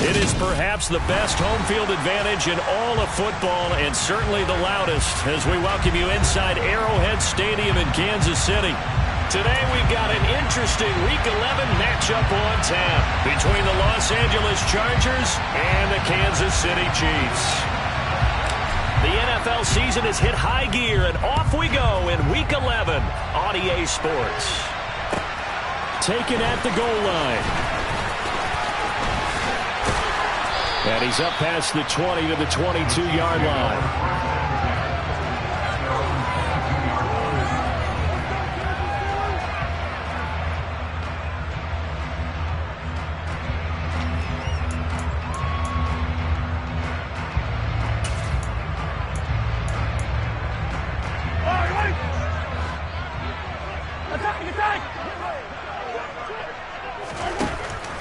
It is perhaps the best home field advantage in all of football and certainly the loudest as we welcome you inside Arrowhead Stadium in Kansas City. Today we've got an interesting Week 11 matchup on tap between the Los Angeles Chargers and the Kansas City Chiefs. The NFL season has hit high gear, and off we go in Week 11 on EA Sports. Taken at the goal line. And he's up past the 20 to the 22-yard line.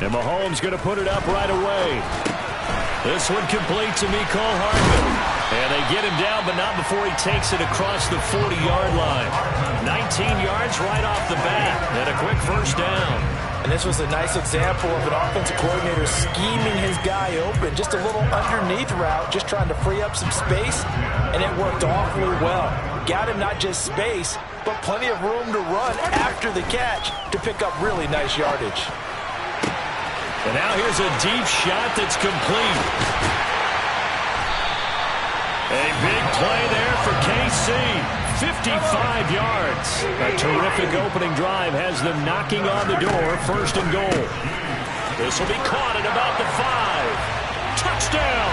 And Mahomes going to put it up right away. This one complete to Mecole Hardman. And they get him down, but not before he takes it across the 40-yard line. 19 yards right off the bat, and a quick first down. And this was a nice example of an offensive coordinator scheming his guy open. Just a little underneath route, just trying to free up some space, and it worked awfully well. Got him not just space, but plenty of room to run after the catch to pick up really nice yardage. And now here's a deep shot that's complete. A big play there for KC. 55 yards. A terrific opening drive has them knocking on the door. First and goal. This will be caught at about the 5. Touchdown.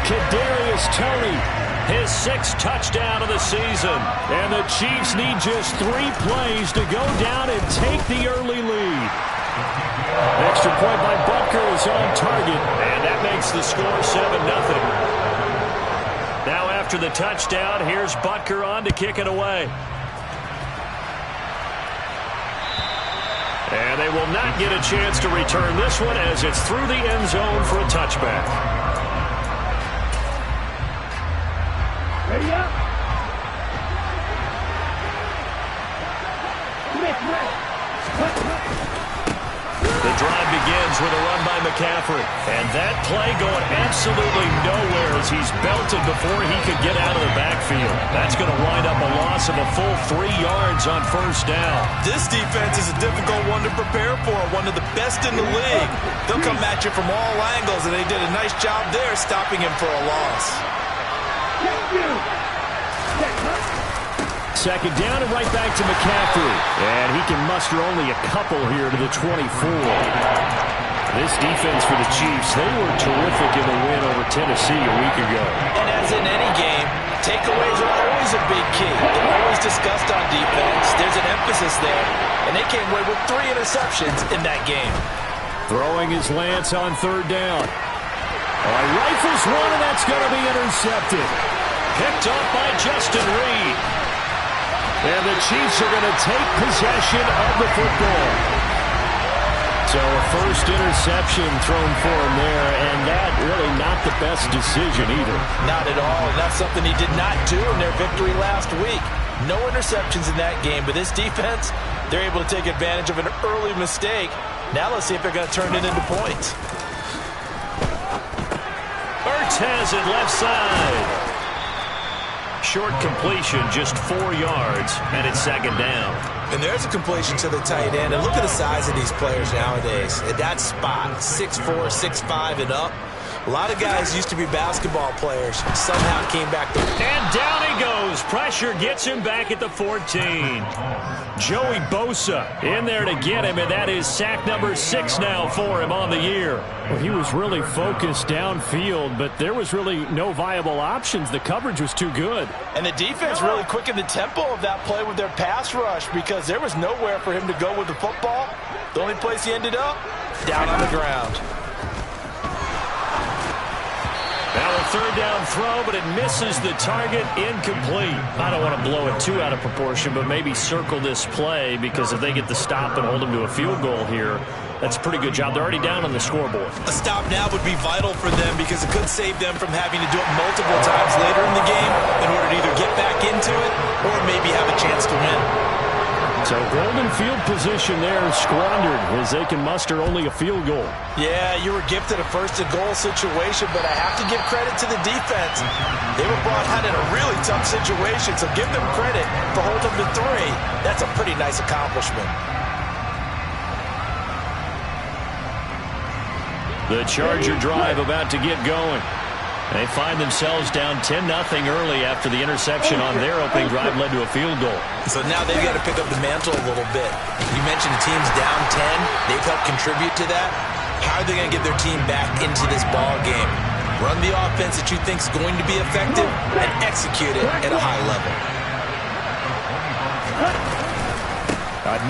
Kadarius Toney, his 6th touchdown of the season. And the Chiefs need just 3 plays to go down and take the early lead. Extra point by Butker is on target, and that makes the score 7-0. Now after the touchdown, here's Butker on to kick it away. And they will not get a chance to return this one as it's through the end zone for a touchback. Ready up. The drive begins with a run by McCaffrey. And that play going absolutely nowhere as he's belted before he could get out of the backfield. That's going to wind up a loss of a full 3 yards on first down. This defense is a difficult one to prepare for, one of the best in the league. They'll come at you from all angles, and they did a nice job there stopping him for a loss. Second down and right back to McCaffrey. And he can muster only a couple here to the 24. This defense for the Chiefs, they were terrific in the win over Tennessee a week ago. And as in any game, takeaways are always a big key. They're always discussed on defense. There's an emphasis there. And they came away with 3 interceptions in that game. Throwing his Lance on third down. Rifles one, and that's going to be intercepted. Picked up by Justin Reed. And the Chiefs are going to take possession of the football. So a first interception thrown for him there, and that really not the best decision either. Not at all, and that's something he did not do in their victory last week. No interceptions in that game, but this defense, they're able to take advantage of an early mistake. Now let's see if they're going to turn it into points. Ertz has it left side. Short completion, just 4 yards, and it's second down. And there's a completion to the tight end. And look at the size of these players nowadays. At that spot, 6'4", 6'5", and up. A lot of guys used to be basketball players. Somehow came back to... And down he goes. Pressure gets him back at the 14. Joey Bosa in there to get him, and that is sack number 6 now for him on the year. Well, he was really focused downfield, but there was really no viable options. The coverage was too good. And the defense really quickened the tempo of that play with their pass rush because there was nowhere for him to go with the football. The only place he ended up, down on the ground. Now a third down throw, but it misses the target, incomplete. I don't want to blow it too out of proportion, but maybe circle this play because if they get the stop and hold them to a field goal here, that's a pretty good job. They're already down on the scoreboard. A stop now would be vital for them because it could save them from having to do it multiple times later in the game in order to either get back into it or maybe have a chance to win. So golden field position there squandered as they can muster only a field goal. Yeah, you were gifted a first-and-goal situation, but I have to give credit to the defense. They were brought out in a really tough situation, so give them credit for holding them to 3. That's a pretty nice accomplishment. The Charger drive about to get going. They find themselves down 10-0 early after the interception on their opening drive led to a field goal. So now they've got to pick up the mantle a little bit. You mentioned the team's down 10. They've helped contribute to that. How are they going to get their team back into this ball game? Run the offense that you think is going to be effective and execute it at a high level.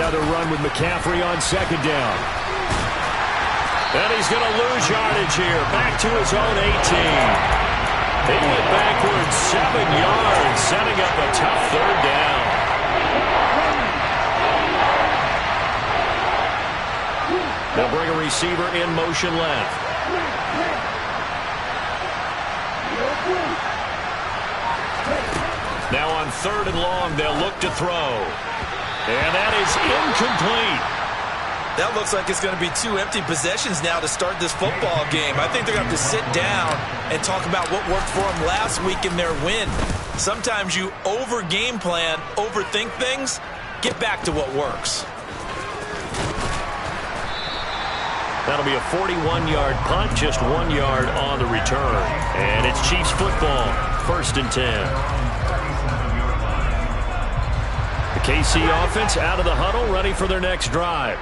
Another run with McCaffrey on second down. And he's going to lose yardage here. Back to his own 18. He went backwards 7 yards, setting up a tough third down. They'll bring a receiver in motion left. Now on 3rd and long, they'll look to throw. And that is incomplete. That looks like it's going to be 2 empty possessions now to start this football game. I think they're going to have to sit down and talk about what worked for them last week in their win. Sometimes you over-game plan, overthink things, get back to what works. That'll be a 41-yard punt, just 1 yard on the return. And it's Chiefs football, 1st and 10. The KC offense out of the huddle, ready for their next drive.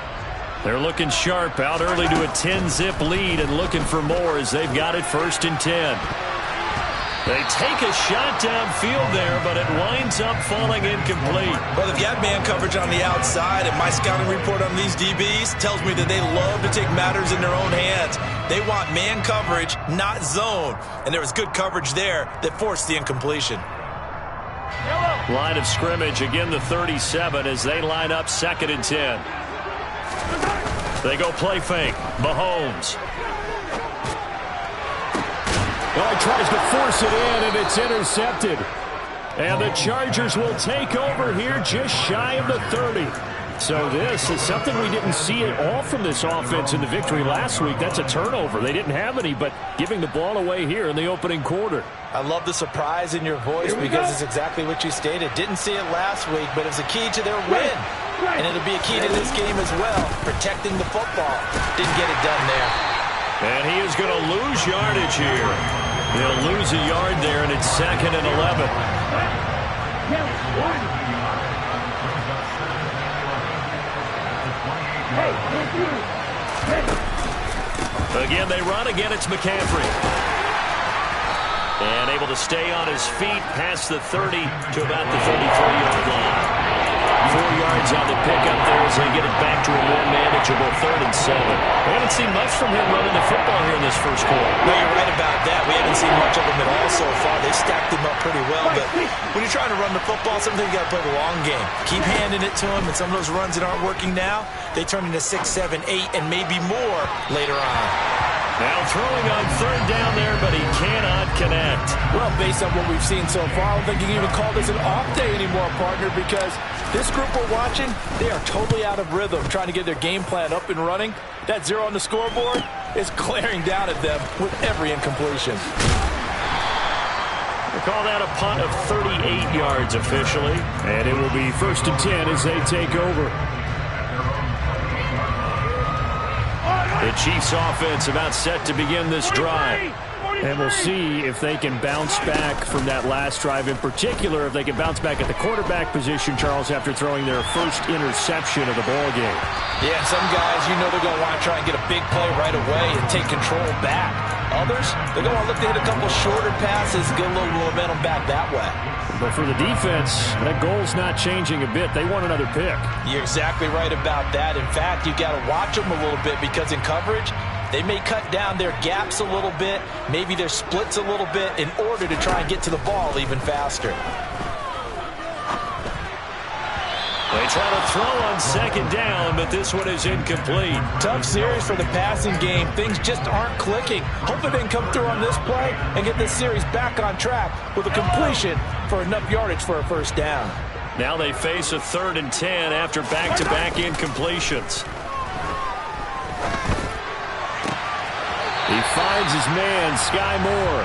They're looking sharp, out early to a 10-zip lead and looking for more as they've got it 1st and 10. They take a shot downfield there, but it winds up falling incomplete. Well, they've got man coverage on the outside, and my scouting report on these DBs tells me that they love to take matters in their own hands. They want man coverage, not zone, and there was good coverage there that forced the incompletion. Line of scrimmage, again the 37 as they line up 2nd and 10. They go play fake. Mahomes. Oh, he tries to force it in, and it's intercepted. And the Chargers will take over here just shy of the 30. So this is something we didn't see at all from this offense in the victory last week. That's a turnover. They didn't have any, but giving the ball away here in the opening quarter. I love the surprise in your voice because it's exactly what you stated. Didn't see it last week, but it was a key to their win. And it'll be a key to this game as well, protecting the football. Didn't get it done there. And he is going to lose yardage here. He'll lose a yard there, and it's 2nd and 11. Again, they run. Again, it's McCaffrey. And able to stay on his feet past the 30 to about the 33-yard line. 4 yards on the pickup there as they get it back to a more manageable 3rd and 7. We haven't seen much from him running the football here in this first quarter. No, you're right about that. We haven't seen much of him at all so far. They stacked him up pretty well, but when you're trying to run the football, sometimes you got to play the long game. Keep handing it to him, and some of those runs that aren't working now, they turn into 6, 7, 8, and maybe more later on. Now throwing on 3rd down there, but he cannot connect. Well, based on what we've seen so far, I don't think you can even call this an off day anymore, partner, because this group we're watching, they are totally out of rhythm, trying to get their game plan up and running. That 0 on the scoreboard is glaring down at them with every incompletion. We'll call that a punt of 38 yards officially, and it will be 1st and 10 as they take over. The Chiefs offense about set to begin this drive. And we'll see if they can bounce back from that last drive. In particular, if they can bounce back at the quarterback position, Charles, after throwing their first interception of the ball game. Yeah, some guys, you know they're going to want to try and get a big play right away and take control back. Others, they're going to look to hit a couple shorter passes, get a little momentum back that way. But for the defense, that goal's not changing a bit. They want another pick. You're exactly right about that. In fact, you got to watch them a little bit because in coverage, they may cut down their gaps a little bit, maybe their splits a little bit in order to try and get to the ball even faster. They try to throw on 2nd down, but this one is incomplete. Tough series for the passing game. Things just aren't clicking. Hopefully they can come through on this play and get this series back on track with a completion for enough yardage for a 1st down. Now they face a 3rd and 10 after back-to-back incompletions. He finds his man, Sky Moore.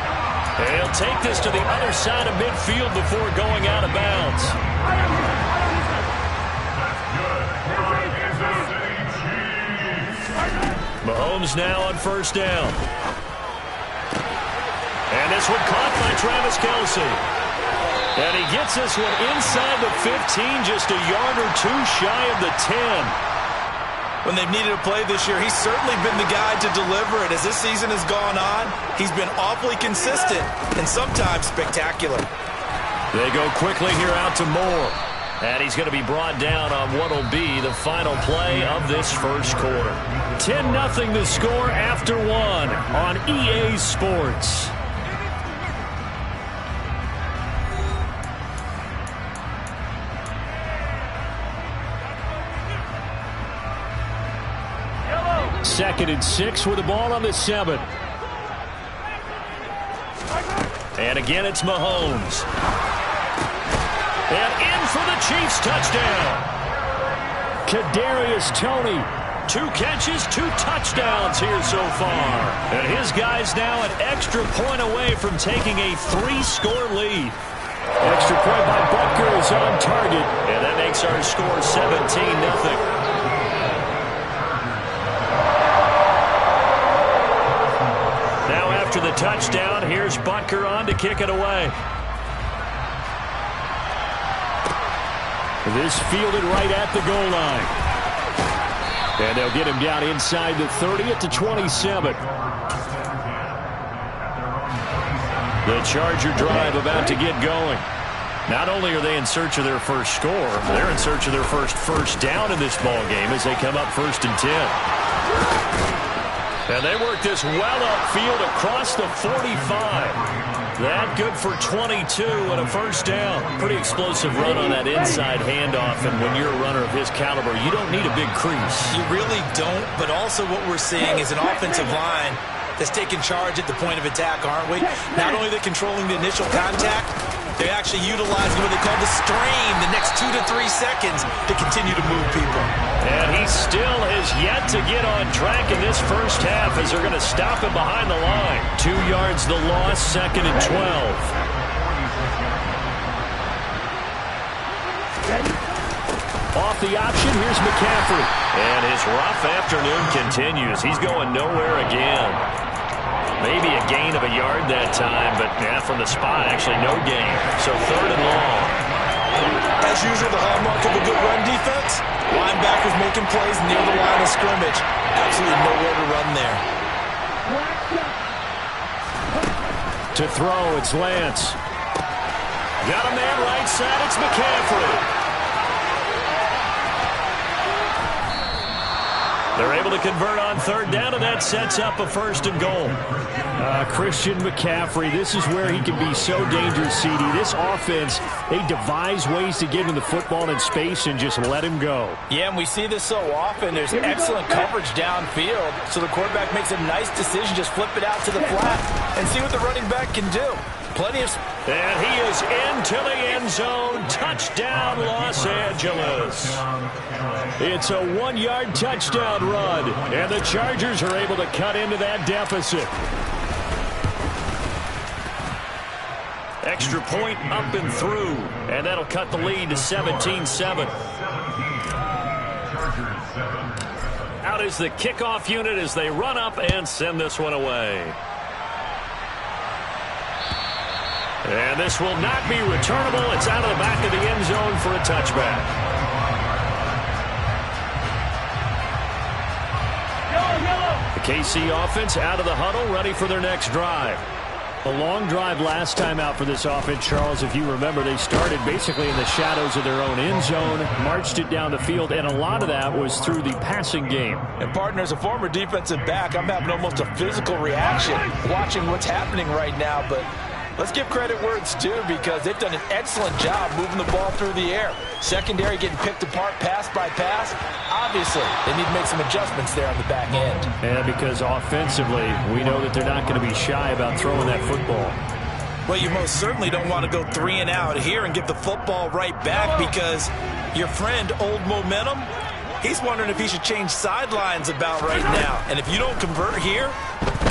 And he'll take this to the other side of midfield before going out of bounds. Mahomes now on 1st down. And this one caught by Travis Kelce. And he gets this one inside the 15, just a yard or two shy of the 10. When they've needed a play this year, he's certainly been the guy to deliver it. As this season has gone on, he's been awfully consistent and sometimes spectacular. They go quickly here out to Moore. And he's going to be brought down on what will be the final play of this first quarter. 10-0 the score after 1 on EA Sports. Second and 6 with the ball on the 7. And again, it's Mahomes. And in for the Chiefs touchdown. Kadarius Toney. 2 catches, 2 touchdowns here so far. And his guys now an extra point away from taking a 3-score lead. Extra point by Butker is on target. And that makes our score 17-0. After the touchdown, here's Butker on to kick it away. This fielded right at the goal line. And they'll get him down inside the 30 at the 27. The Charger drive about to get going. Not only are they in search of their first score, they're in search of their first down in this ball game as they come up 1st and 10. And they work this well upfield across the 45. That good for 22 and a 1st down. Pretty explosive run on that inside handoff, and when you're a runner of his caliber, you don't need a big crease. You really don't, but also what we're seeing is an offensive line that's taking charge at the point of attack, aren't we? Not only are they controlling the initial contact, they're actually utilizing what they call the strain the next 2 to 3 seconds to continue to move people. And he still has yet to get on track in this first half as they're going to stop him behind the line. 2 yards the loss, 2nd and 12. Off the option, here's McCaffrey. And his rough afternoon continues. He's going nowhere again. Maybe a gain of a yard that time, but from the spot, actually no gain. So 3rd and long. As usual, the hallmark of a good run defense, linebackers making plays near the line of scrimmage. Absolutely nowhere to run there. To throw, it's Lance. Got a man right side, it's McCaffrey. They're able to convert on 3rd down, and that sets up a 1st and goal. Christian McCaffrey, this is where he can be so dangerous, CD. This offense, they devise ways to get him the football in space and just let him go. Yeah, and we see this so often. There's excellent coverage downfield, so the quarterback makes a nice decision, just flip it out to the flat and see what the running back can do. Plenty of... And he is into the end zone. Touchdown, Los Angeles. It's a 1-yard touchdown run, and the Chargers are able to cut into that deficit. Extra point up and through, and that'll cut the lead to 17-7. Out is the kickoff unit as they run up and send this one away. And this will not be returnable. It's out of the back of the end zone for a touchback. The KC offense out of the huddle, ready for their next drive. A long drive last time out for this offense, Charles. If you remember, they started basically in the shadows of their own end zone, marched it down the field, and a lot of that was through the passing game. And, partner, as a former defensive back, I'm having almost a physical reaction watching what's happening right now, but let's give credit where it's due because they've done an excellent job moving the ball through the air. Secondary getting picked apart pass by pass. Obviously, they need to make some adjustments there on the back end. And because offensively, we know that they're not going to be shy about throwing that football. Well, you most certainly don't want to go 3 and out here and give the football right back, because your friend, Old Momentum, he's wondering if he should change sidelines about right now. And if you don't convert here,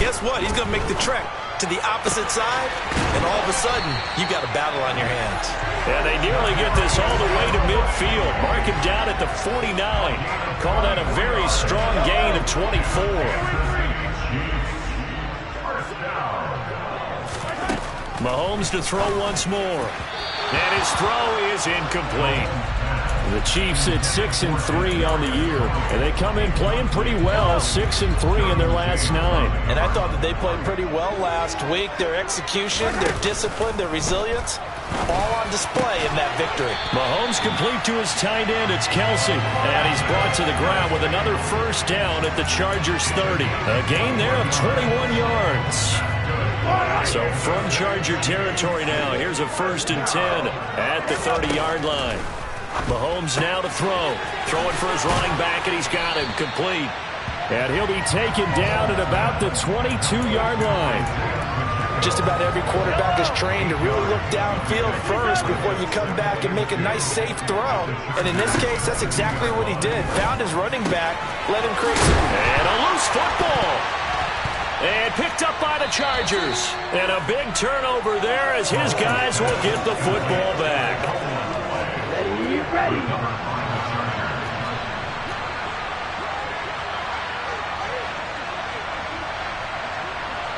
guess what? He's going to make the trek to the opposite side, and all of a sudden, you've got a battle on your hands. And they nearly get this all the way to midfield. Mark him down at the 49. Call that a very strong gain of 24. Mahomes to throw once more. And his throw is incomplete. The Chiefs at 6-3 on the year. And they come in playing pretty well, 6-3 in their last 9. And I thought that they played pretty well last week. Their execution, their discipline, their resilience, all on display in that victory. Mahomes complete to his tight end. It's Kelsey. And he's brought to the ground with another first down at the Chargers 30. A gain there of 21 yards. So from Charger territory now, here's a 1st and 10 at the 30-yard line. Mahomes now to throw. Throwing for his running back, and he's got him complete. And he'll be taken down at about the 22-yard line. Just about every quarterback is trained to really look downfield first before you come back and make a nice, safe throw. And in this case, that's exactly what he did. Found his running back, let him create some... And a loose football. And picked up by the Chargers. And a big turnover there as his guys will get the football back. Ready.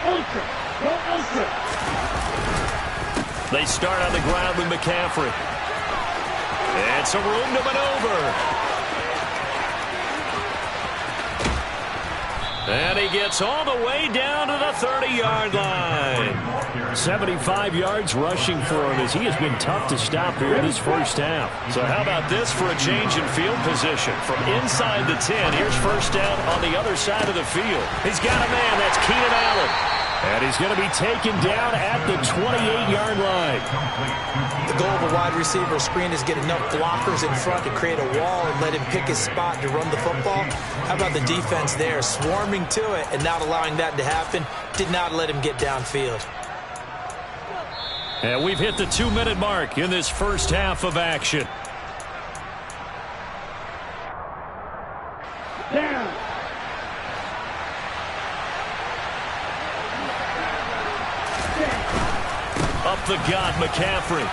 Ultra. Go ultra. They start on the ground with McCaffrey. And some room to maneuver. And he gets all the way down to the 30-yard line. 75 yards rushing for him as he has been tough to stop here in this first half. So how about this for a change in field position? From inside the 10, here's first down on the other side of the field. He's got a man, that's Keenan Allen. And he's going to be taken down at the 28-yard line. The goal of a wide receiver screen is get enough blockers in front to create a wall and let him pick his spot to run the football. How about the defense there, swarming to it and not allowing that to happen? Did not let him get downfield. And we've hit the 2-minute mark in this first half of action. Down. Up the gut, McCaffrey.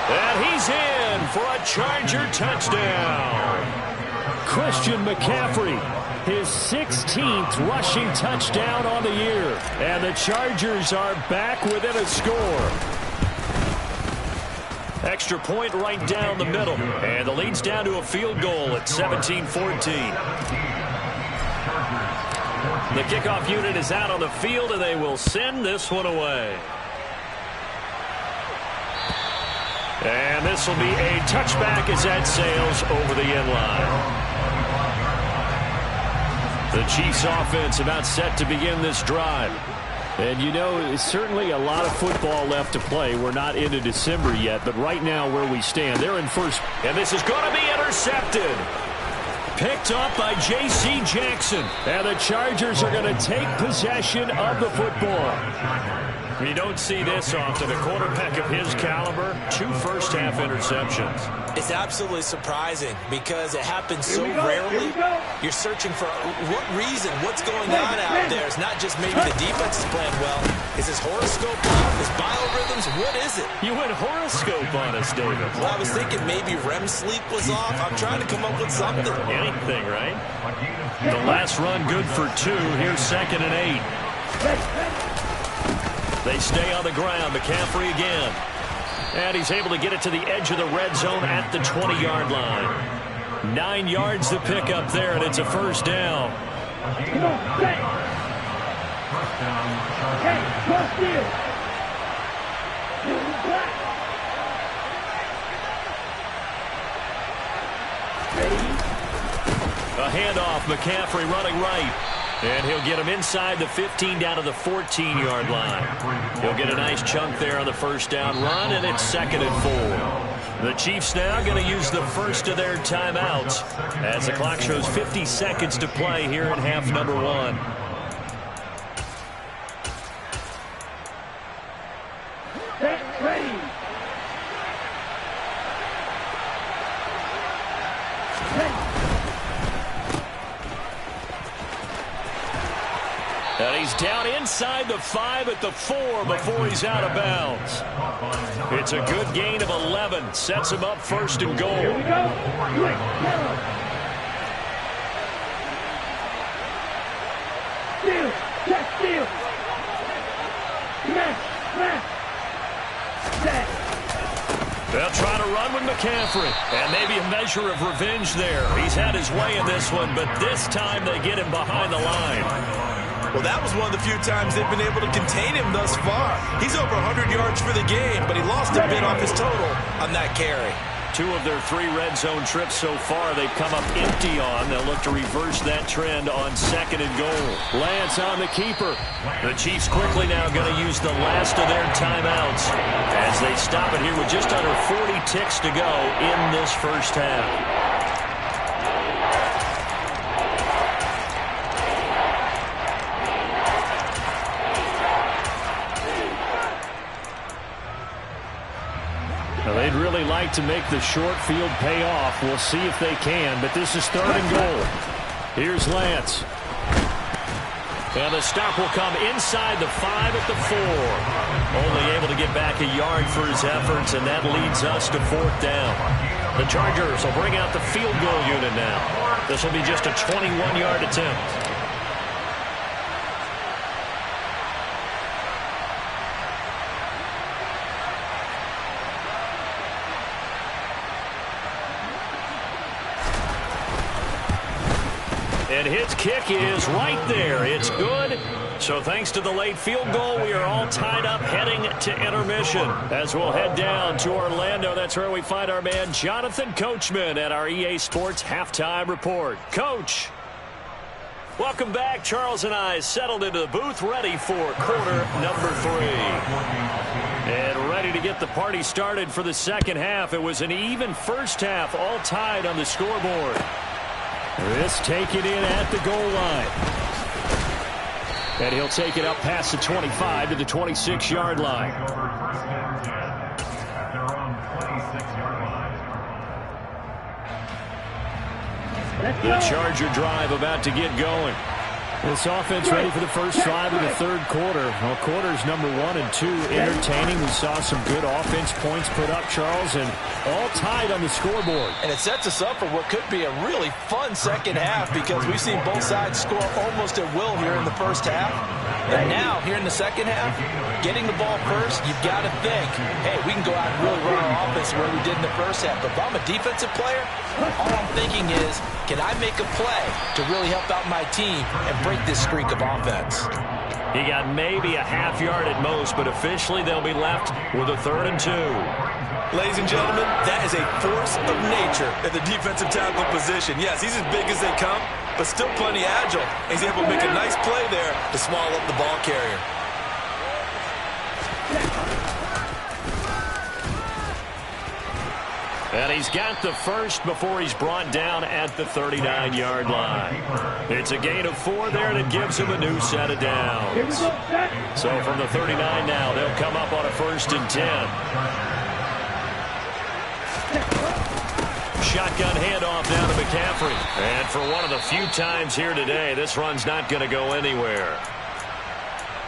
And he's in for a Charger touchdown. Christian McCaffrey, his 16th rushing touchdown on the year. And the Chargers are back within a score. Extra point right down the middle. And the lead's down to a field goal at 17-14. The kickoff unit is out on the field, and they will send this one away. And this will be a touchback as that sails over the end line. The Chiefs offense about set to begin this drive. And you know, certainly a lot of football left to play. We're not into December yet, but right now where we stand, they're in first. And this is going to be intercepted. Picked up by J.C. Jackson. And the Chargers are going to take possession of the football. You don't see this often. A quarterback of his caliber, 2 first-half interceptions. It's absolutely surprising because it happens so rarely. You're searching for what reason, what's going on out there. It's not just maybe the defense is playing well. Is his horoscope off? His biorhythms? What is it? You went horoscope on us, David. Well, I was thinking maybe REM sleep was off. I'm trying to come up with something. Anything, right? The last run good for 2. Here's 2nd and 8. They stay on the ground. McCaffrey again. And he's able to get it to the edge of the red zone at the 20-yard line. 9 yards to pick up there, and it's a first down. Come on, set. Hey, trust you. A handoff, McCaffrey running right. And he'll get him inside the 15 down to the 14-yard line. He'll get a nice chunk there on the first down run, and it's 2nd and 4. The Chiefs now going to use the first of their timeouts as the clock shows 50 seconds to play here in half number 1. And he's down inside the 5 at the 4 before he's out of bounds. It's a good gain of 11. Sets him up first and goal. Here we go. Quick, steal, check, steal. Smash, smash. Set. They'll try to run with McCaffrey. And maybe a measure of revenge there. He's had his way in this one, but this time they get him behind the line. Well, that was one of the few times they've been able to contain him thus far. He's over 100 yards for the game, but he lost a bit off his total on that carry. 2 of their 3 red zone trips so far they've come up empty on. They'll look to reverse that trend on 2nd and goal. Lance on the keeper. The Chiefs quickly now going to use the last of their timeouts as they stop it here with just under 40 ticks to go in this first half. They'd really like to make the short field pay off. We'll see if they can, but this is 3rd and goal. Here's Lance. And the stop will come inside the 5 at the 4. Only able to get back a yard for his efforts, and that leads us to 4th down. The Chargers will bring out the field goal unit now. This will be just a 21-yard attempt. And his kick is right there. It's good. So thanks to the late field goal, we are all tied up heading to intermission. As we'll head down to Orlando, that's where we find our man Jonathan Coachman at our EA Sports Halftime Report. Coach, welcome back. Charles and I settled into the booth ready for quarter number 3. And ready to get the party started for the second half. It was an even first half, all tied on the scoreboard. This taken in at the goal line. And he'll take it up past the 25 to the 26-yard line. The Charger drive about to get going. This offense ready for the first drive of the 3rd quarter. Well, quarters number 1 and 2 entertaining. We saw some good offense points put up, Charles, and all tied on the scoreboard. And it sets us up for what could be a really fun second half because we've seen both sides score almost at will here in the first half. And now, here in the second half, getting the ball first, you've got to think, hey, we can go out and really run our offense where we did in the first half. But if I'm a defensive player, all I'm thinking is, can I make a play to really help out my team and break this streak of offense? He got maybe a half yard at most, but officially they'll be left with a 3rd and 2. Ladies and gentlemen, that is a force of nature at the defensive tackle position. Yes, he's as big as they come, but still plenty agile. He's able to make a nice play there to swallow up the ball carrier. And he's got the first before he's brought down at the 39-yard line. It's a gain of 4 there, and it gives him a new set of downs. So from the 39 now, they'll come up on a 1st and 10. Shotgun handoff down to McCaffrey. And for one of the few times here today, this run's not going to go anywhere.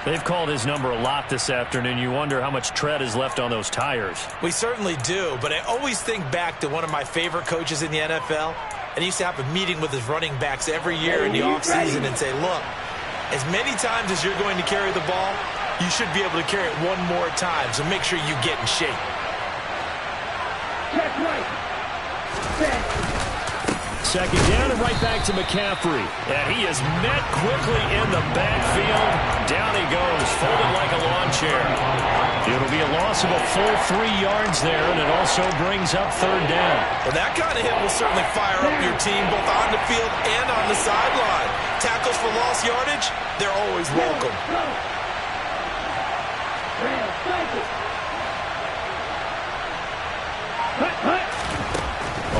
They've called his number a lot this afternoon. You wonder how much tread is left on those tires. We certainly do, but I always think back to one of my favorite coaches in the NFL. And he used to have a meeting with his running backs every year in the offseason and say, look, as many times as you're going to carry the ball, you should be able to carry it one more time, so make sure you get in shape. Check right. Second down and right back to McCaffrey. And he is met quickly in the backfield. Down he goes, folded like a lawn chair. It'll be a loss of a full 3 yards there, and it also brings up 3rd down. Well, that kind of hit will certainly fire up your team both on the field and on the sideline. Tackles for lost yardage, they're always welcome.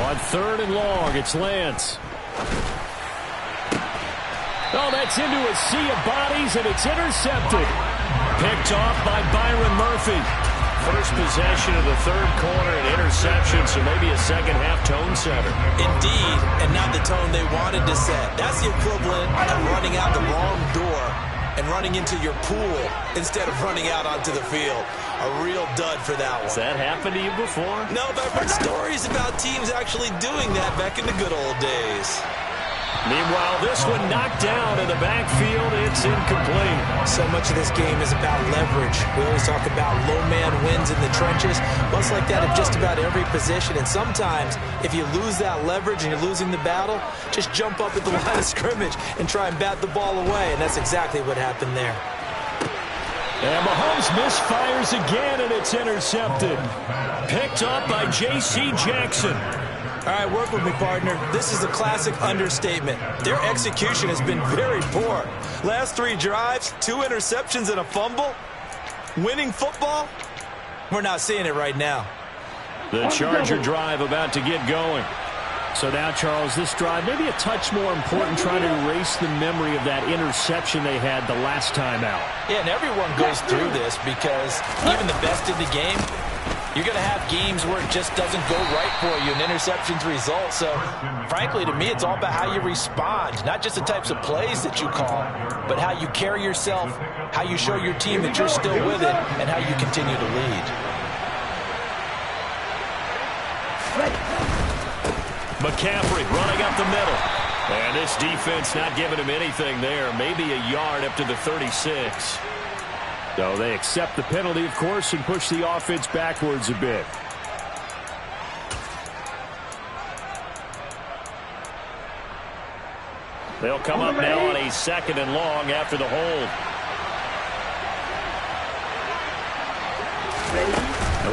On 3rd and long, it's Lance. Oh, that's into a sea of bodies, and it's intercepted. Picked off by Byron Murphy. First possession of the third quarter, an interception, so maybe a second-half tone setter. Indeed, and not the tone they wanted to set. That's the equivalent of running out the wrong door and running into your pool instead of running out onto the field. A real dud for that one. Has that happened to you before? No, but I've heard stories about teams actually doing that back in the good old days. Meanwhile, this one knocked down in the backfield. It's incomplete. So much of this game is about leverage. We always talk about low man wins in the trenches. Well, it's like that at just about every position. And sometimes, if you lose that leverage and you're losing the battle, just jump up at the line of scrimmage and try and bat the ball away. And that's exactly what happened there. And Mahomes misfires again, and it's intercepted. Picked up by J.C. Jackson. All right, work with me, partner. This is a classic understatement. Their execution has been very poor. Last 3 drives, 2 interceptions and a fumble. Winning football? We're not seeing it right now. The Charger drive about to get going. So now, Charles, this drive maybe a touch more important, trying to erase the memory of that interception they had the last time out. Yeah, and everyone goes through this because even the best in the game, you're going to have games where it just doesn't go right for you, and interceptions result. So, frankly, to me, it's all about how you respond, not just the types of plays that you call, but how you carry yourself, how you show your team that you're still with it, and how you continue to lead. McCaffrey running up the middle. And this defense not giving him anything there. Maybe a yard up to the 36. So they accept the penalty, of course, and push the offense backwards a bit. They'll come up now on a 2nd and long after the hold.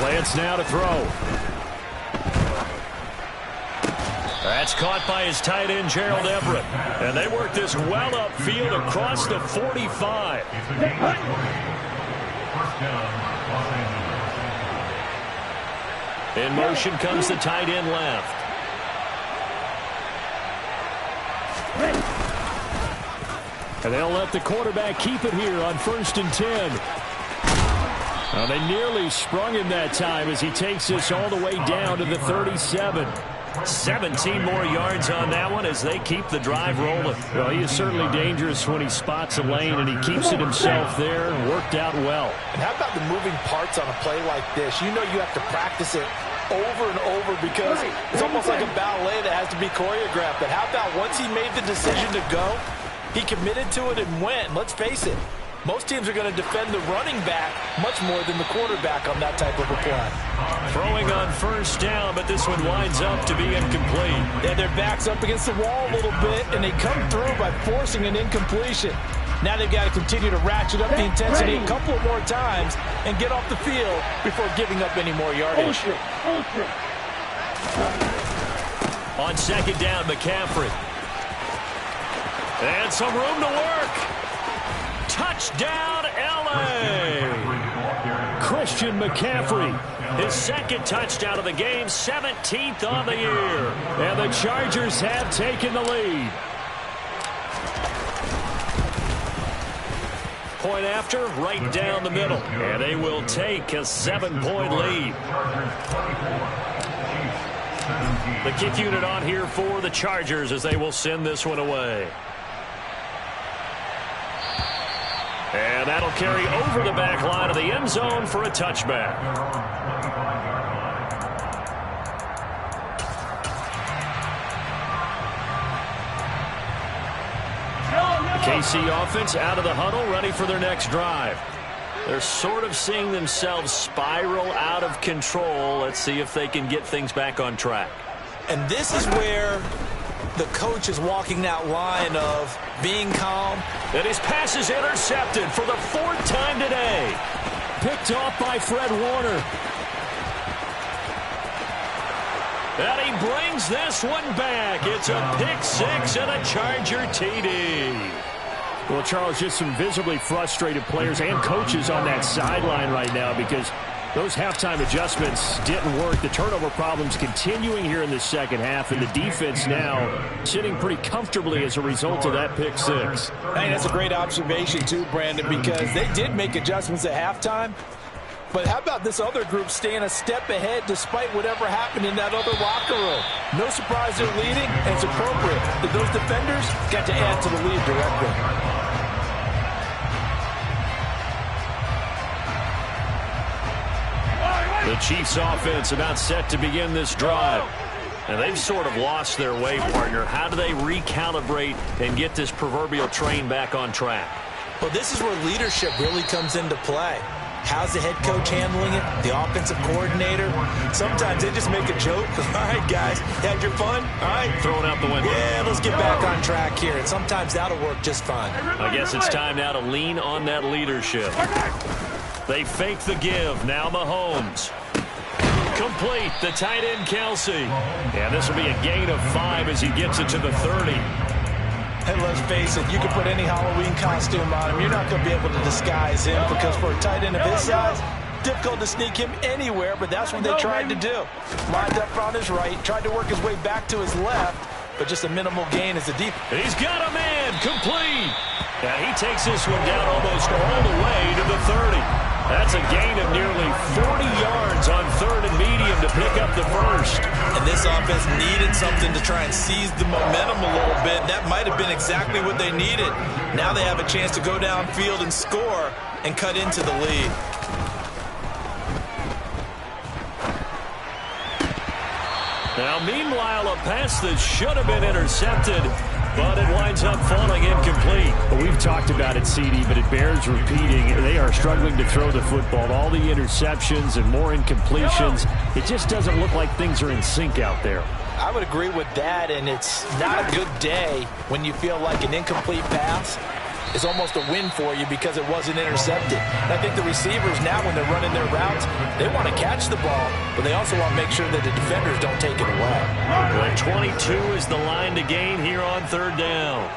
Lance now to throw. That's caught by his tight end, Gerald Everett. And they work this well upfield across the 45. In motion comes the tight end left. And they'll let the quarterback keep it here on 1st and 10. Well, they nearly sprung him that time as he takes this all the way down to the 37. 17 more yards on that one as they keep the drive rolling. Well, he is certainly dangerous when he spots a lane, and he keeps it himself there. Worked out well. And how about the moving parts on a play like this? You know you have to practice it over and over because it's almost like a ballet that has to be choreographed. But how about once he made the decision to go, he committed to it and went. Let's face it, most teams are going to defend the running back much more than the quarterback on that type of a play. Throwing on 1st down, but this one winds up to be incomplete. Yeah, their back's up against the wall a little bit, and they come through by forcing an incompletion. Now they've got to continue to ratchet up the intensity a couple more times and get off the field before giving up any more yardage. On 2nd down, McCaffrey. And some room to work. Touchdown, L.A. Christian McCaffrey, his 2nd touchdown of the game, 17th on the year. And the Chargers have taken the lead. Point after, right down the middle. And they will take a 7-point lead. The kick unit on here for the Chargers as they will send this one away. And that'll carry over the back line of the end zone for a touchback. The KC offense out of the huddle, ready for their next drive. They're sort of seeing themselves spiral out of control. Let's see if they can get things back on track. And this is where the coach is walking that line of being calm. And his pass is intercepted for the 4th time today. Picked off by Fred Warner. And he brings this one back. It's a pick-6 and a Charger TD. Well, Charles, just some visibly frustrated players and coaches on that sideline right now because those halftime adjustments didn't work. The turnover problems continuing here in the second half, and the defense now sitting pretty comfortably as a result of that pick-6. Hey, that's a great observation too, Brandon, because they did make adjustments at halftime. But how about this other group staying a step ahead despite whatever happened in that other locker room? No surprise they're leading, and it's appropriate that those defenders got to add to the lead directly. The Chiefs offense about set to begin this drive. And they've sort of lost their way, partner. How do they recalibrate and get this proverbial train back on track? Well, this is where leadership really comes into play. How's the head coach handling it? The offensive coordinator? Sometimes they just make a joke. All right, guys, had your fun? All right. Throw it out the window. Yeah, let's get back on track here. And sometimes that'll work just fine. I guess it's time now to lean on that leadership. They fake the give. Now Mahomes. Complete. The tight end, Kelsey. And this will be a gain of 5 as he gets it to the 30. And let's face it, you can put any Halloween costume on him. You're not going to be able to disguise him because for a tight end of his size, difficult to sneak him anywhere, but that's what they tried to do. Lined up on his right, tried to work his way back to his left, but just a minimal gain as the deep. He's got a man. Complete. And he takes this one down almost all the way to the 30. That's a gain of nearly 40 yards on 3rd and medium to pick up the first. And this offense needed something to try and seize the momentum a little bit. That might have been exactly what they needed. Now they have a chance to go downfield and score and cut into the lead. Now, meanwhile, a pass that should have been intercepted, but it winds up falling incomplete. Well, we've talked about it, CD, but it bears repeating. They are struggling to throw the football. All the interceptions and more incompletions. It just doesn't look like things are in sync out there. I would agree with that, and it's not a good day when you feel like an incomplete pass is almost a win for you because it wasn't intercepted. And I think the receivers now, when they're running their routes, they want to catch the ball, but they also want to make sure that the defenders don't take it away. Well, 22 is the line to gain here on 3rd down.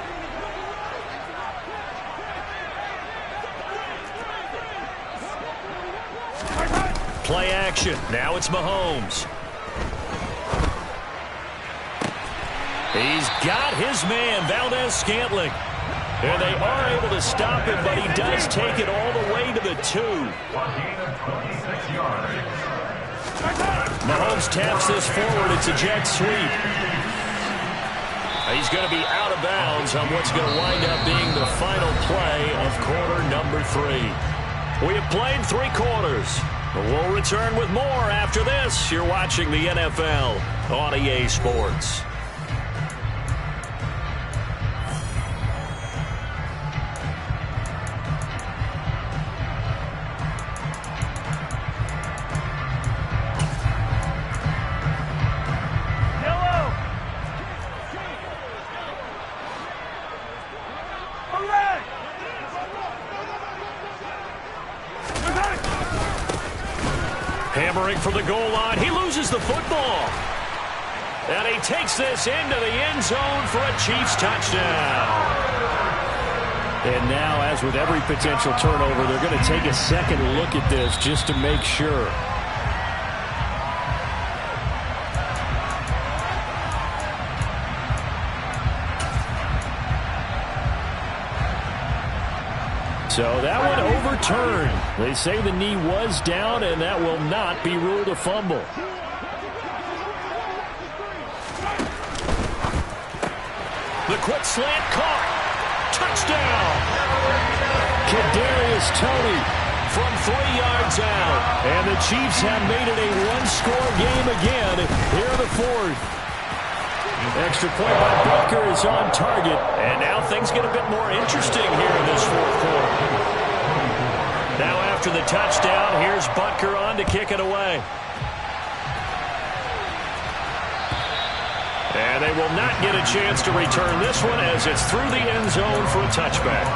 Play action. Now it's Mahomes. He's got his man, Valdez-Scantling. And they are able to stop him, but he does take it all the way to the 2. Mahomes taps this forward. It's a jet sweep. He's going to be out of bounds on what's going to wind up being the final play of quarter number 3. We have played 3 quarters. We'll return with more after this. You're watching the NFL on EA Sports. Hammering for the goal line. He loses the football. And he takes this into the end zone for a Chiefs touchdown. And now, as with every potential turnover, they're going to take a second look at this just to make sure. So that one overturned. They say the knee was down, and that will not be ruled a fumble. The quick slant caught. Touchdown. Kadarius Toney from 3 yards out. And the Chiefs have made it a one-score game again here in the 4th. Extra point by Butker is on target. And now things get a bit more interesting here in this 4th quarter. Now after the touchdown, here's Butker on to kick it away. And they will not get a chance to return this one as it's through the end zone for a touchback.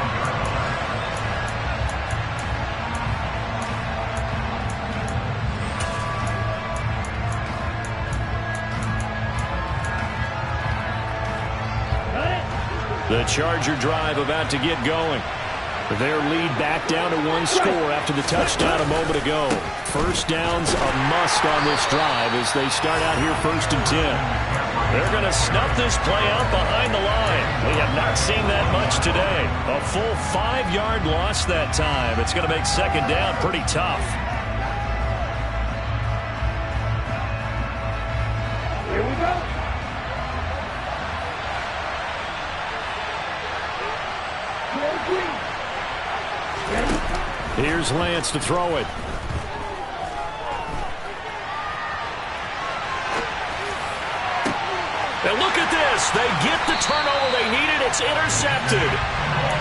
The Charger drive about to get going. Their lead back down to 1 score after the touchdown a moment ago. First down's a must on this drive as they start out here 1st and 10. They're going to snuff this play out behind the line. We have not seen that much today. A full 5-yard loss that time. It's going to make 2nd down pretty tough. Here's Lance to throw it. And look at this. They get the turnover they needed. It's intercepted.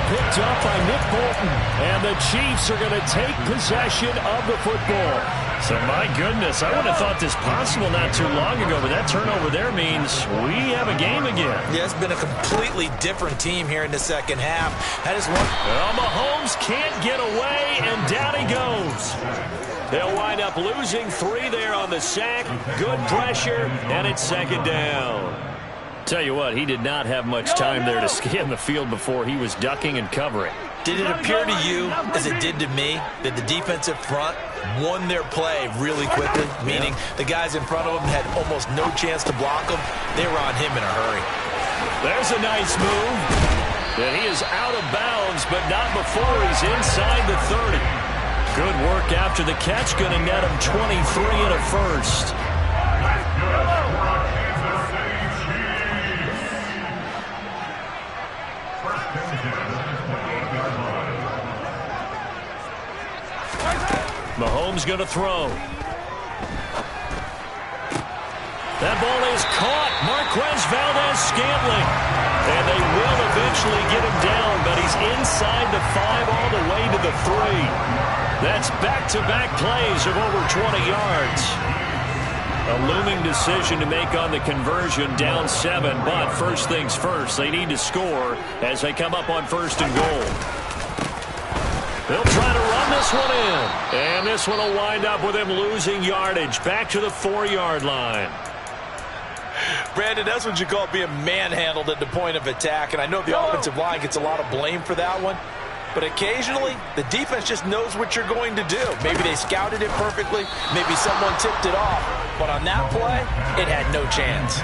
Picked up by Nick Bolton. And the Chiefs are going to take possession of the football. So, my goodness, I would have thought this possible not too long ago, but that turnover there means we have a game again. Yeah, it's been a completely different team here in the second half. That is one. Well, Mahomes can't get away, and down he goes. They'll wind up losing 3 there on the sack. Good pressure, and it's second down. Tell you what, he did not have much time there to scan the field before he was ducking and covering. Did it appear to you, as it did to me, that the defensive front won their play really quickly? Meaning the guys in front of them had almost no chance to block him. They were on him in a hurry. There's a nice move. And he is out of bounds, but not before he's inside the 30. Good work after the catch. Going to net him 23 and a first. Mahomes going to throw. That ball is caught. Marquez Valdez-Scantling. And they will eventually get him down, but he's inside the 5 all the way to the 3. That's back-to-back plays of over 20 yards. A looming decision to make on the conversion, down 7, but first things first, they need to score as they come up on first and goal. They'll try to run this one in. And this one will wind up with him losing yardage. Back to the 4-yard line. Brandon, that's what you call being manhandled at the point of attack. And I know the offensive line gets a lot of blame for that one. But occasionally, the defense just knows what you're going to do. Maybe they scouted it perfectly. Maybe someone tipped it off. But on that play, it had no chance.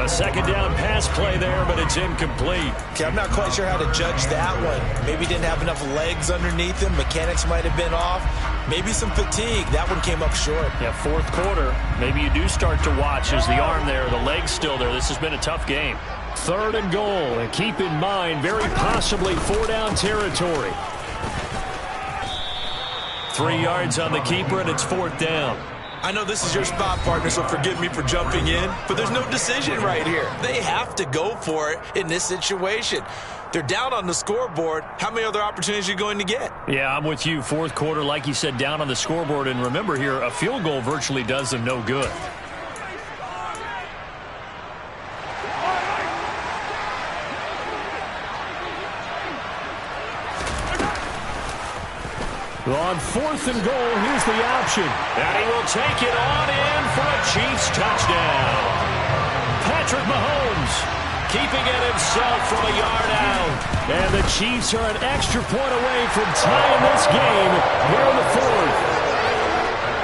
A second down pass play there, but it's incomplete. Okay, I'm not quite sure how to judge that one. Maybe didn't have enough legs underneath him. Mechanics might have been off. Maybe some fatigue. That one came up short. Yeah, fourth quarter. Maybe you do start to watch as the arm there, the leg's still there. This has been a tough game. 3rd and goal, and keep in mind, very possibly 4-down territory. 3 yards on the keeper, and it's 4th down. I know this is your spot, partner, so forgive me for jumping in, but there's no decision right here. They have to go for it in this situation. They're down on the scoreboard. How many other opportunities are you going to get? Yeah, I'm with you. 4th quarter, like you said, down on the scoreboard. And remember here, a field goal virtually does them no good. On 4th and goal, here's the option. And he will take it on in for a Chiefs touchdown. Patrick Mahomes keeping it himself from a yard out. And the Chiefs are an extra point away from tying this game here in the 4th.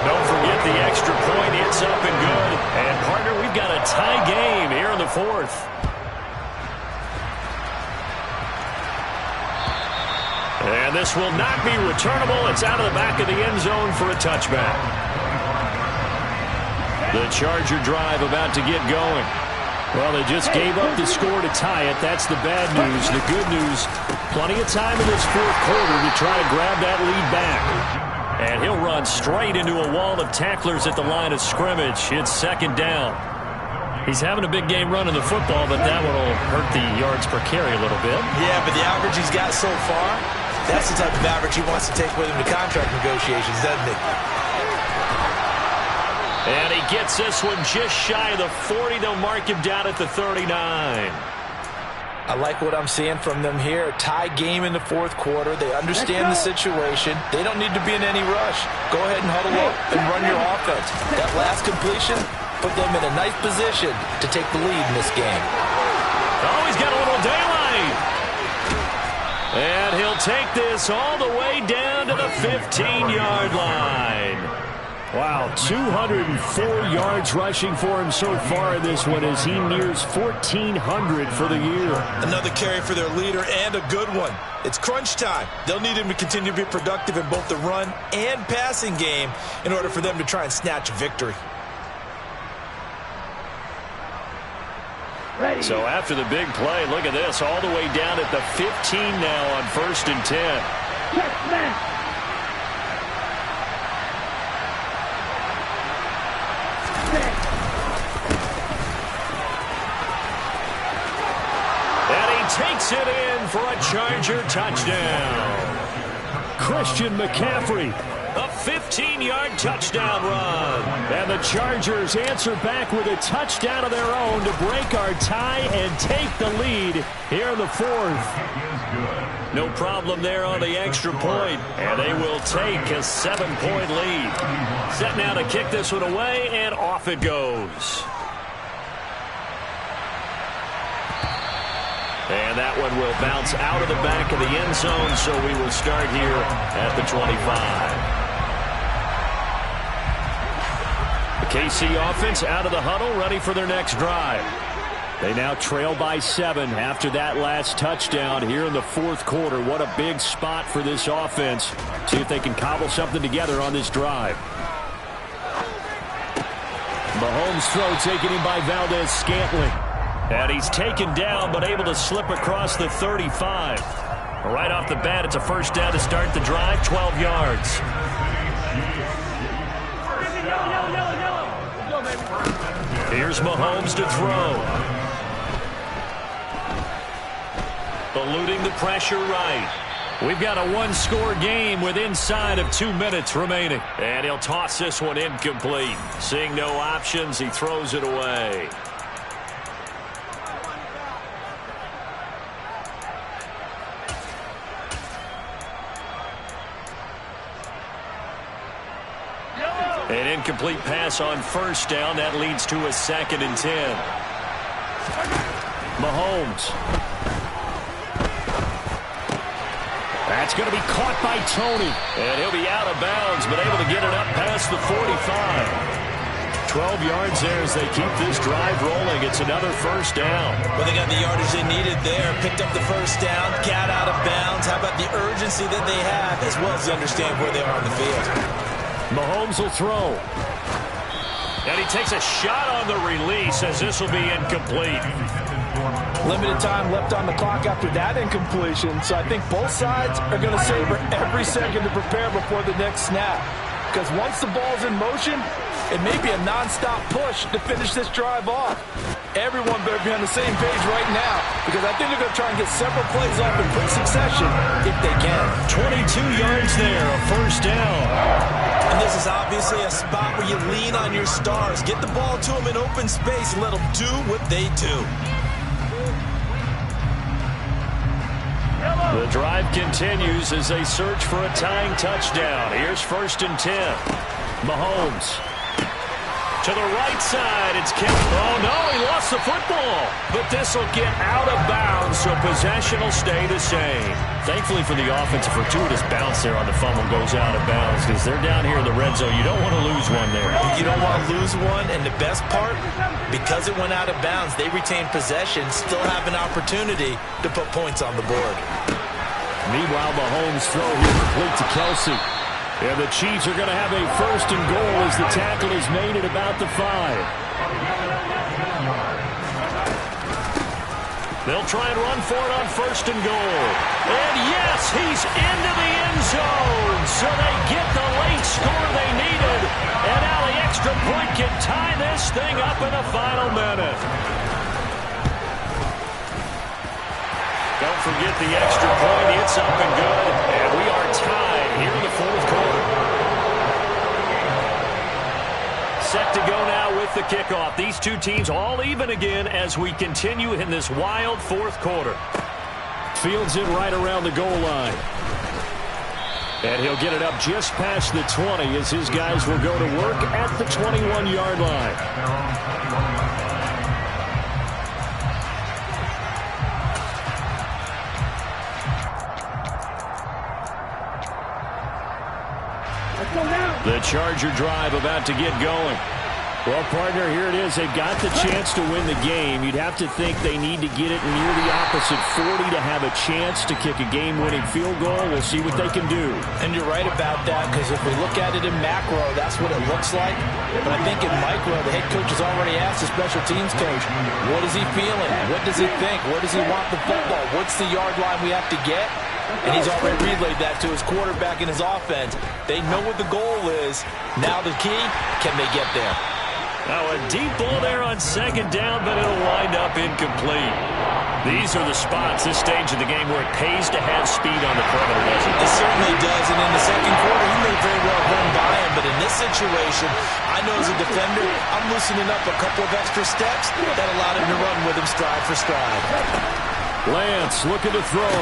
Don't forget the extra point. It's up and good. And, partner, we've got a tie game here in the 4th. And this will not be returnable. It's out of the back of the end zone for a touchback. The Charger drive about to get going. Well, they just gave up the score to tie it. That's the bad news. The good news, plenty of time in this 4th quarter to try to grab that lead back. And he'll run straight into a wall of tacklers at the line of scrimmage. It's 2nd down. He's having a big game running the football, but that one will hurt the yards per carry a little bit. Yeah, but the average he's got so far, that's the type of average he wants to take with him to contract negotiations, doesn't he? And he gets this one just shy of the 40. They'll mark him down at the 39. I like what I'm seeing from them here. Tie game in the 4th quarter. They understand the situation. They don't need to be in any rush. Go ahead and huddle up and run your offense. That last completion put them in a nice position to take the lead in this game. Oh, he's got a little daylight. And he'll take this all the way down to the 15-yard line. Wow, 204 yards rushing for him so far in this one as he nears 1,400 for the year. Another carry for their leader and a good one. It's crunch time. They'll need him to continue to be productive in both the run and passing game in order for them to try and snatch a victory. Ready. So after the big play, look at this, all the way down at the 15 now on 1st and 10. Check, man. takes it in for a Charger touchdown. Christian McCaffrey. A 15-yard touchdown run. And the Chargers answer back with a touchdown of their own to break our tie and take the lead here in the fourth. No problem there on the extra point, and they will take a 7-point lead. Set now to kick this one away, and off it goes. And that one will bounce out of the back of the end zone, so we will start here at the 25. The KC offense out of the huddle, ready for their next drive. They now trail by 7 after that last touchdown here in the fourth quarter. What a big spot for this offense. See if they can cobble something together on this drive. Mahomes' throw taken in by Valdez-Scantling. And he's taken down, but able to slip across the 35. Right off the bat, it's a first down to start the drive, 12 yards. Here's Mahomes to throw. Eluding the pressure right. We've got a one-score game with inside of 2 minutes remaining. And he'll toss this one incomplete. Seeing no options, he throws it away. An incomplete pass on first down. That leads to a 2nd and 10. Mahomes. That's going to be caught by Tony. And he'll be out of bounds, but able to get it up past the 45. 12 yards there as they keep this drive rolling. It's another first down. Well, they got the yardage they needed there. Picked up the first down, got out of bounds. How about the urgency that they have, as well as they understand where they are on the field. Mahomes will throw. And he takes a shot on the release as this will be incomplete. Limited time left on the clock after that incompletion, so I think both sides are going to savor every second to prepare before the next snap. Because once the ball's in motion, it may be a non-stop push to finish this drive off. Everyone better be on the same page right now, because I think they're going to try and get several plays off in quick succession if they can. 22 yards there, a first down. And this is obviously a spot where you lean on your stars. Get the ball to them in open space and let them do what they do. The drive continues as they search for a tying touchdown. Here's 1st and 10. Mahomes. To the right side, it's Kemp. Oh, no, he lost the football. But this will get out of bounds, so possession will stay the same. Thankfully for the offense, a fortuitous bounce there on the fumble goes out of bounds because they're down here in the red zone. You don't want to lose one there. You don't want to lose one, and the best part, because it went out of bounds, they retain possession, still have an opportunity to put points on the board. Meanwhile, Mahomes' throw here complete to Kelsey. And the Chiefs are going to have a 1st and goal as the tackle is made at about the 5. They'll try and run for it on 1st and goal. And yes, he's into the end zone. So they get the late score they needed. And now the extra point can tie this thing up in the final minute. Don't forget the extra point. It's up and good. And we are tied here in the fourth quarter. Set to go now with the kickoff. These two teams all even again as we continue in this wild fourth quarter. Fields it right around the goal line. And he'll get it up just past the 20 as his guys will go to work at the 21-yard line. The Charger drive about to get going. Well, partner, here it is. They've got the chance to win the game. You'd have to think they need to get it near the opposite 40 to have a chance to kick a game-winning field goal. We'll see what they can do. And you're right about that, because if we look at it in macro, that's what it looks like. But I think in micro, the head coach has already asked the special teams coach, what is he feeling? What does he think? Where does he want the football? What's the yard line we have to get? And he's already relayed that to his quarterback and his offense. They know what the goal is. Now the key, can they get there? Now a deep ball there on 2nd down, but it'll wind up incomplete. These are the spots, this stage of the game, where it pays to have speed on the perimeter, doesn't it? It certainly does, and in the second quarter, he may very well run by him, but in this situation, I know as a defender, I'm loosening up a couple of extra steps that allowed him to run with him stride for stride. Lance looking to throw.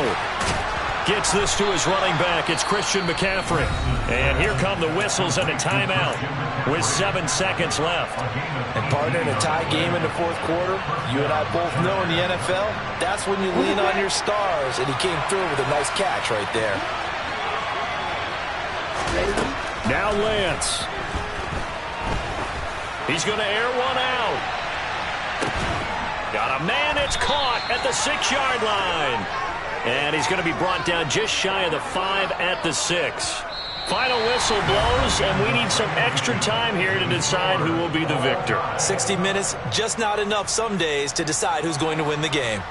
Gets this to his running back. It's Christian McCaffrey. And here come the whistles and a timeout with 7 seconds left. And partner, in a tie game in the fourth quarter, you and I both know in the NFL, that's when you lean on your stars. And he came through with a nice catch right there. Now Lance. He's going to air one out. Got a man. It's caught at the 6-yard line. And he's going to be brought down just shy of the 5 at the 6. Final whistle blows, and we need some extra time here to decide who will be the victor. 60 minutes, just not enough some days to decide who's going to win the game.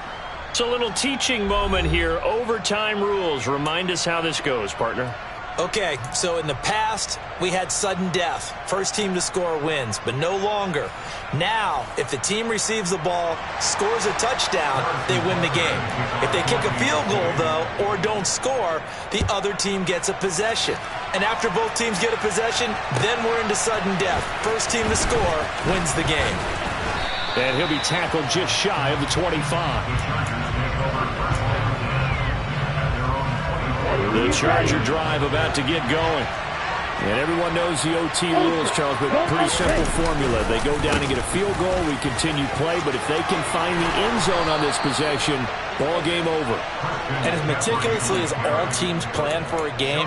It's a little teaching moment here. Overtime rules. Remind us how this goes, partner. Okay, so in the past, we had sudden death. First team to score wins, but no longer. Now, if the team receives the ball, scores a touchdown, they win the game. If they kick a field goal, though, or don't score, the other team gets a possession. And after both teams get a possession, then we're into sudden death. First team to score wins the game. And he'll be tackled just shy of the 25. The Charger drive about to get going. And everyone knows the OT rules, Charles, but pretty simple formula. They go down and get a field goal, we continue play, but if they can find the end zone on this possession, ball game over. And as meticulously as all teams plan for a game,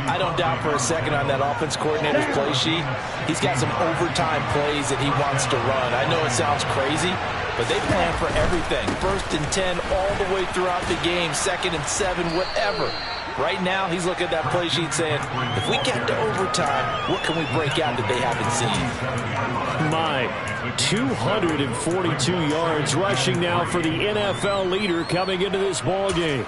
I don't doubt for a second on that offense coordinator's play sheet, he's got some overtime plays that he wants to run. I know it sounds crazy, but they plan for everything. 1st and 10 all the way throughout the game, 2nd and 7, whatever. Right now, he's looking at that play sheet saying, if we get to overtime, what can we break out that they haven't seen? My 242 yards rushing now for the NFL leader coming into this ball game.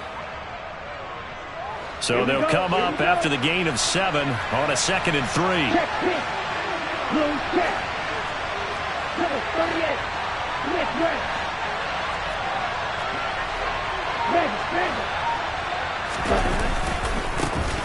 So they'll come up after the gain of 7 on a 2nd and 3. Check, pitch. Blue check. Number 38. Blitz ready. Ready.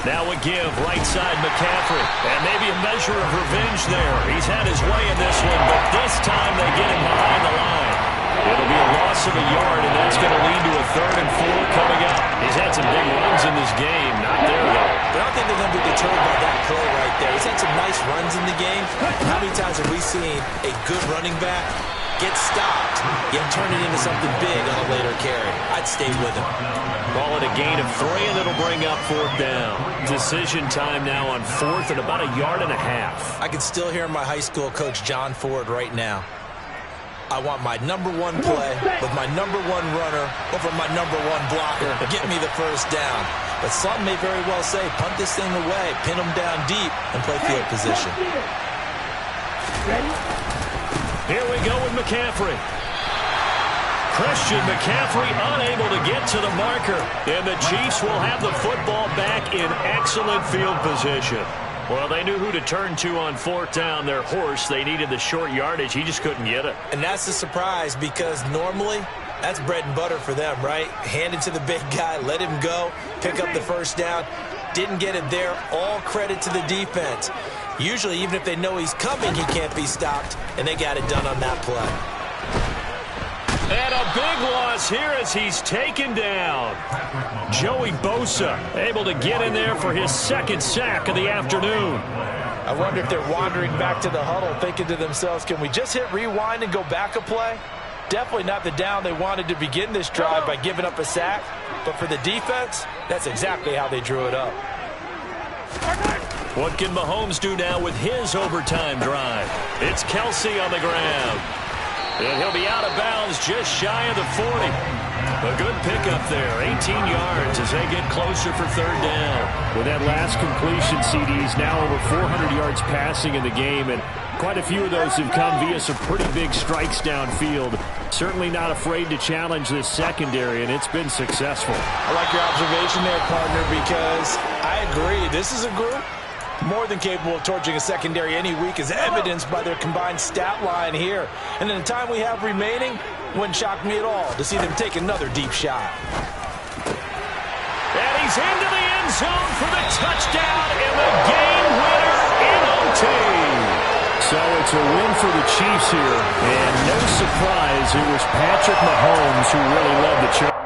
Now a give, right side McCaffrey. And maybe a measure of revenge there. He's had his way in this one, but this time they get him behind the line. It'll be a loss of a yard, and that's going to lead to a 3rd and 4 coming up. He's had some big runs in this game. Not there, though. But I don't think they're going to be deterred by that play right there. He's had some nice runs in the game. How many times have we seen a good running back get stopped, yet turn it into something big on a later carry? I'd stay with him. Call it a gain of 3, and it'll bring up 4th down. Decision time now on 4th and about a yard and a half. I can still hear my high school coach, John Ford, right now. I want my number 1 play with my number 1 runner over my number 1 blocker. Get me the first down. But some may very well say, punt this thing away, pin them down deep, and play field position. Ready? Here we go with McCaffrey. Christian McCaffrey unable to get to the marker. And the Chiefs will have the football back in excellent field position. Well, they knew who to turn to on 4th down. Their horse, they needed the short yardage. He just couldn't get it. And that's the surprise, because normally that's bread and butter for them, right? Hand it to the big guy, let him go, pick up the first down. Didn't get it there. All credit to the defense. Usually, even if they know he's coming, he can't be stopped, and they got it done on that play. And a big loss here as he's taken down. Joey Bosa able to get in there for his 2nd sack of the afternoon. I wonder if they're wandering back to the huddle thinking to themselves, can we just hit rewind and go back a play? Definitely not the down they wanted to begin this drive by giving up a sack. But for the defense, that's exactly how they drew it up. What can Mahomes do now with his overtime drive? It's Kelsey on the ground. And he'll be out of bounds just shy of the 40. A good pickup there, 18 yards as they get closer for 3rd down. With that last completion, CD's now over 400 yards passing in the game, and quite a few of those have come via some pretty big strikes downfield. Certainly not afraid to challenge this secondary, and it's been successful. I like your observation there, partner, because I agree. This is a group More than capable of torching a secondary any week, as evidenced by their combined stat line here. And in the time we have remaining, wouldn't shock me at all to see them take another deep shot. And he's into the end zone for the touchdown and the game winner in OT. So it's a win for the Chiefs here, and no surprise, it was Patrick Mahomes who really led the charge.